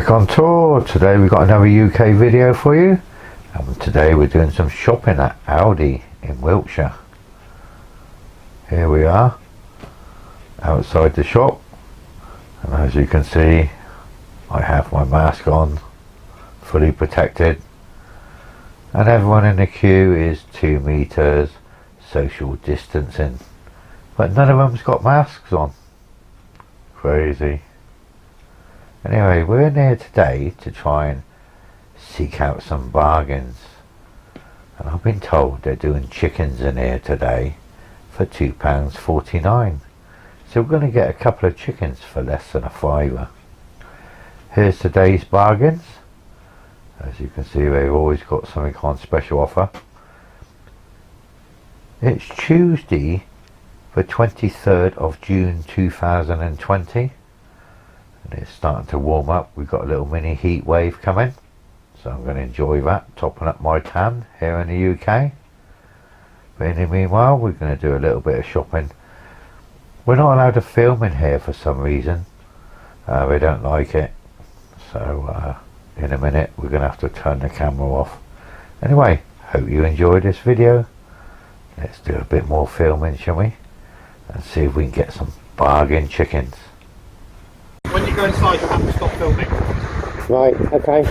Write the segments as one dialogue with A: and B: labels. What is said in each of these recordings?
A: Rick on tour. Today we've got another UK video for you, and today we're doing some shopping at Aldi in Wiltshire. Here we are outside the shop, and as you can see I have my mask on, fully protected, and everyone in the queue is 2 meters social distancing, but none of them's got masks on. Crazy. Anyway, we're in here today to try and seek out some bargains, and I've been told they're doing chickens in here today for £2.49, so we're going to get a couple of chickens for less than a fiver. Here's today's bargains. As you can see, they've always got something on special offer. It's Tuesday, the 23rd of June 2020. And it's starting to warm up. We've got a little mini heat wave coming, so I'm going to enjoy that, topping up my tan here in the UK. But in the meanwhile, we're going to do a little bit of shopping. We're not allowed to film in here for some reason. They don't like it, so in a minute we're going to have to turn the camera off. Anyway, hope you enjoyed this video. Let's do a bit more filming, shall we, and see if we can get some bargain chickens.
B: When you go inside, you'll have to stop filming.
A: Right, okay.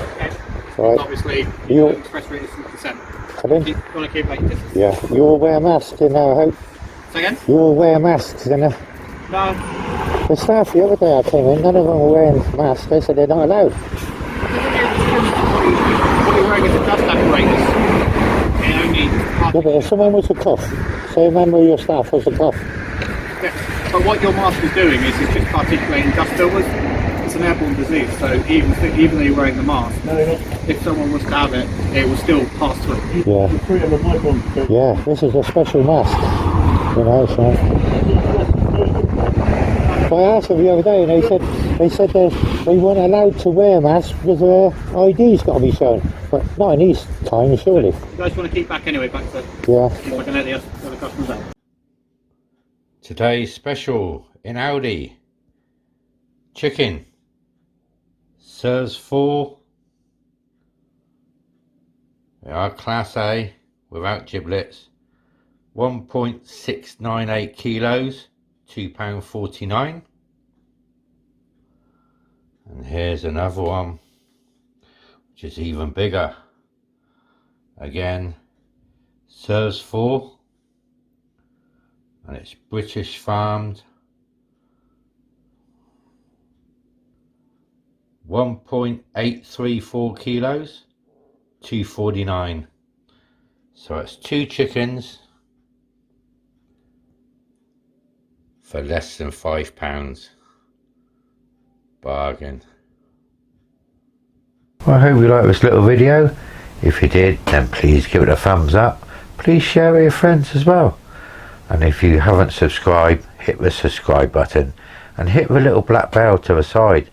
A: Right.
B: Obviously, you express written consent.
A: Come in.
B: You want to keep like distance.
A: Yeah, you all wear masks in there, I hope.
B: Say again?
A: You all wear masks in there.
B: No.
A: The staff the other day I came in, none of them were wearing masks. They said they're not allowed.
B: What you're wearing is a dust apparatus. It only...
A: Yeah, but if someone was to cough, say a member of your staff was to cough.
B: Yeah. But what your mask is doing is it's just particulating dust filters. It's an airborne disease, so even though you're wearing the mask, if someone was to have it, it will still pass through.
A: Yeah. Yeah, this is a special mask. You know, so. I asked them the other day, and they said they weren't allowed to wear masks because their ID's got to be shown. But not in these times, surely.
B: You guys want to keep back anyway, back to...
A: Yeah.
B: See if I can let the other customers out.
C: Today's special in Aldi: chicken serves 4. They are class A without giblets, 1.698 kilos, £2.49. And here's another one which is even bigger, again serves 4. And it's British farmed, 1.834 kilos, £2.49. So it's 2 chickens for less than £5. Bargain.
A: Well, I hope you liked this little video. If you did, then please give it a thumbs up. Please share it with your friends as well. And if you haven't subscribed, hit the subscribe button and hit the little black bell to the side.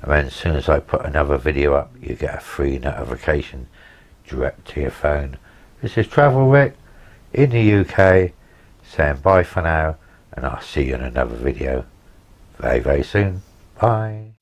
A: And then as soon as I put another video up, you get a free notification direct to your phone. This is Travel Rick in the UK, saying bye for now, and I'll see you in another video very, very soon. Bye.